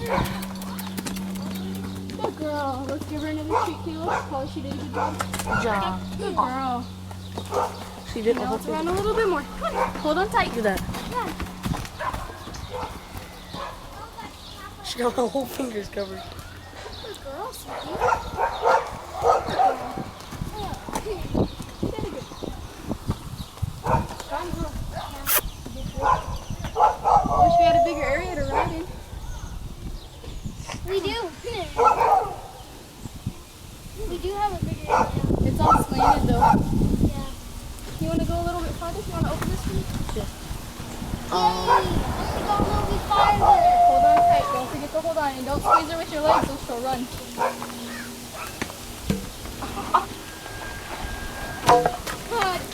Good girl. Let's give her another treat, Kayla. Tell her she did a good job. Good job. Good girl. She did Now let's run a little bit more. Come on. Hold on tight. Do that. Come on. She got my whole fingers covered. Good girl, sweetie. Good girl. Yeah. Here. You did a good job. Strong girl. Wish we had a bigger area to ride in. We do. We do have a bigger area. It's all slanted though. Yeah. You want to go a little bit farther? You want to open this for me? Yay! Let's go a little bit farther. Hold on tight. Don't forget to hold on. And don't squeeze her with your legs or she'll run.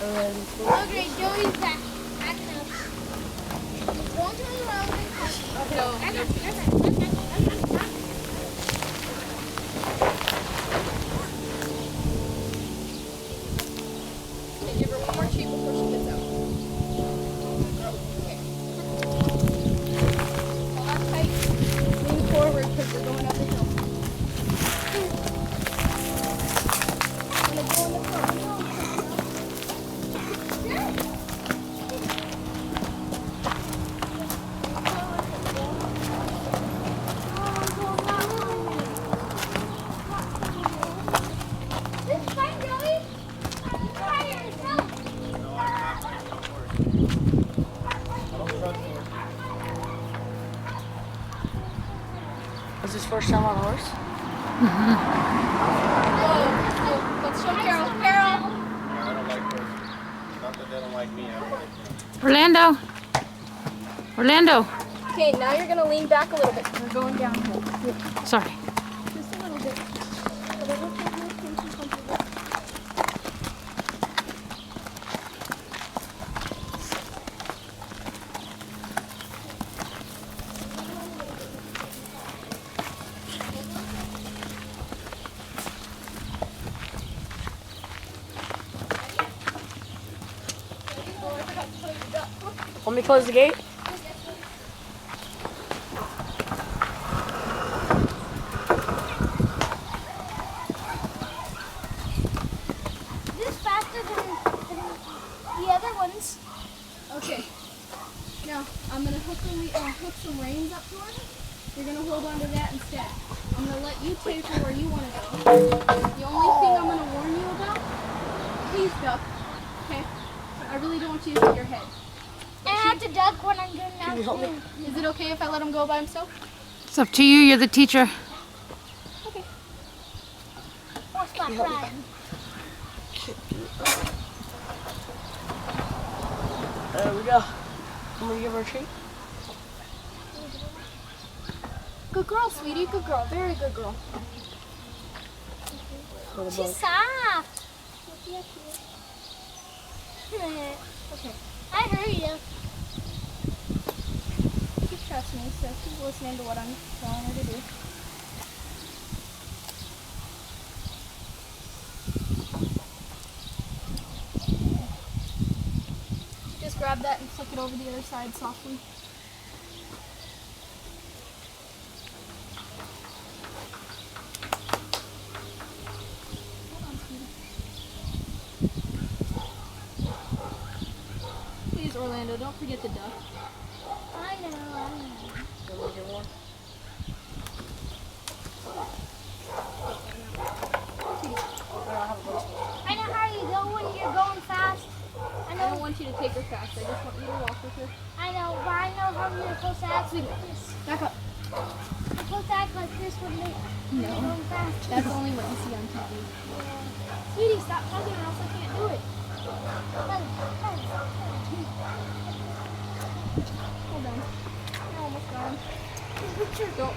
Okay, Joey's back. Acting up. He's going to the road. Okay, give her one more treat before she gets out. Okay. Hold on tight. Lean forward because we're going up the hill. I'm going to go in the front. It's fine, Joey. I'm tired. Help. Was this first time on a horse? Whoa. Let's show Carol. Carol. I don't like horses. Not that they don't like me. I don't like them. Orlando. Orlando. Okay, now you're going to lean back a little bit. We're going downhill. Sorry. Just a little bit. Want me to close the gate? This is faster than the other ones. Okay. Now, I'm going to hook some reins up to her. You're going to hold on to that instead. I'm going to let you take her where you want to go. The only thing I'm going to warn you about, please duck. Okay? I really don't want you to hit your head. And I have to duck when I'm doing that you help me? too. Is it okay if I let him go by himself? It's up to you. You're the teacher. Okay. Horseback ride. There we go. I'm gonna give her a treat. Good girl, sweetie. Good girl. Very good girl. For the She's book. soft. Okay. I heard you. She trusts me, so she's listening to what I'm telling her to do. Just grab that and flick it over the other side softly. Hold on, sweetie. Please, Orlando, don't forget to duck. I know. You want me to give one? I know how you go when you're going fast. I I don't know. want you to take her fast. I just want you to walk with her. I know, but I know how you're supposed to act like this. Back up. You're supposed to act like this when you're No. going fast. That's only what you see on TV. Sweetie, stop talking or else I can't do it. Hold on. You're almost gone. Don't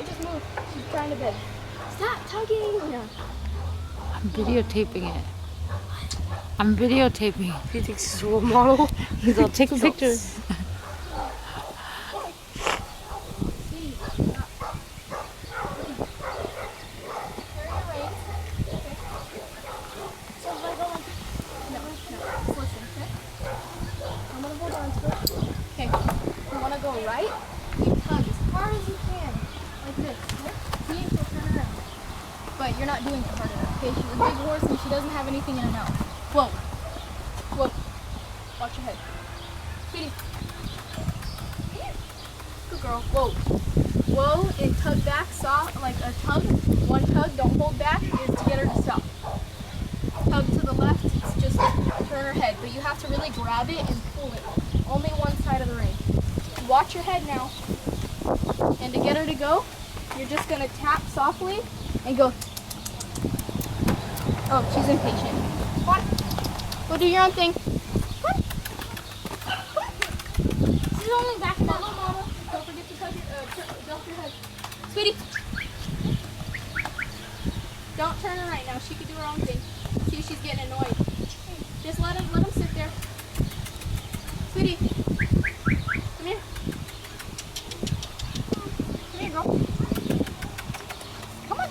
just move. She's trying to bed. Stop tugging. Yeah. I'm videotaping it. I'm videotaping. He thinks he's a role model. He's all take pictures. Sweetie, stop. Carry your reins. Okay. So if I go like No. Just listen, okay? I'm gonna hold on to it. Okay. You wanna go right? You tug as hard as you can. you're not doing it hard enough. Okay, she's a big horse and she doesn't have anything in her mouth. Whoa. Whoa. Watch your head. Sweetie. Good girl. Whoa. Whoa and tug back, soft, like a tug. One tug, don't hold back, is to get her to stop. Tug to the left, it's just turn her head. But you have to really grab it and pull it. Only one side of the rein. Watch your head now. And to get her to go, you're just going to tap softly and go. Oh, she's impatient. Come on. Go do your own thing. Come on. She's only back Hello, up. Mama. Don't forget to touch adjust your head. Sweetie. Don't turn her right now. She can do her own thing. See, she's getting annoyed. Just let him sit there. Sweetie. Come here. Come here, girl. Come on.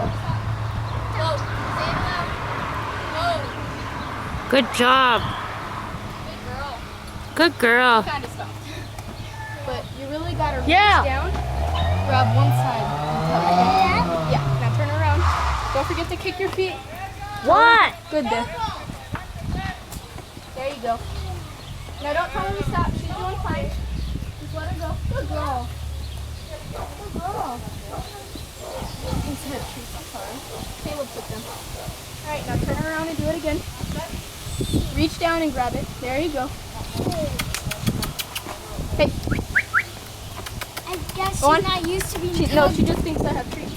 Whoa. Say it loud. Whoa. Good job. Good girl. Good girl. Kind of stopped. But you really got to reach Yeah. down, grab one side. And tug. Yeah, now turn around. Don't forget to kick your feet. What? Good there. There you go. Now don't tell her to stop. She's doing fine. Just let her go. Good girl. Good girl. Instead of treats, I'm sorry. Caleb took them. Alright, now turn around and do it again. Reach down and grab it. There you go. Hey. I guess Go on. she's not used to being No, she just thinks I have treats.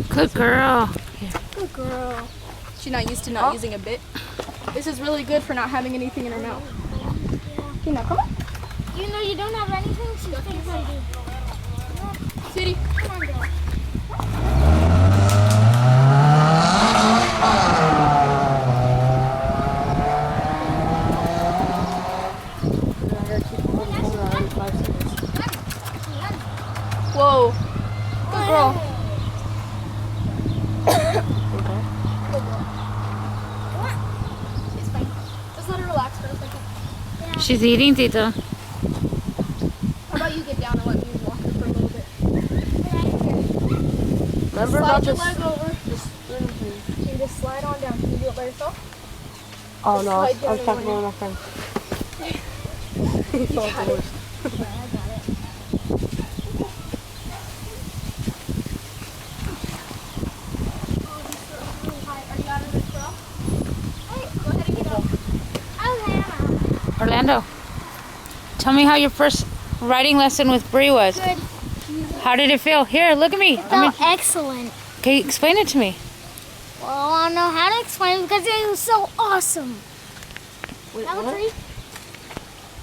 Good girl. Good girl. She's not used to not using a bit. This is really good for not having anything in her mouth. Okay, now come on. You know you don't have anything, she thinks I do. Sweetie. Come on, girl. Whoa. Good girl. She's fine. Just let her relax for a second. She's eating, Tito. How about you get down and let me walk her for a little bit? Remember Slide about your this? leg over. This thing thing? And just slide on down. Can you do it by yourself? Oh no, I slide was down talking and about my friend. You got it. Are you out of the trail? Hey, go ahead and get up. Orlando, tell me how your first riding lesson with Bree was. Good. How did it feel? Here, look at me. Felt excellent. Okay, explain it to me. Well, I don't know how to explain it because it was so awesome. Wait, That was what? great.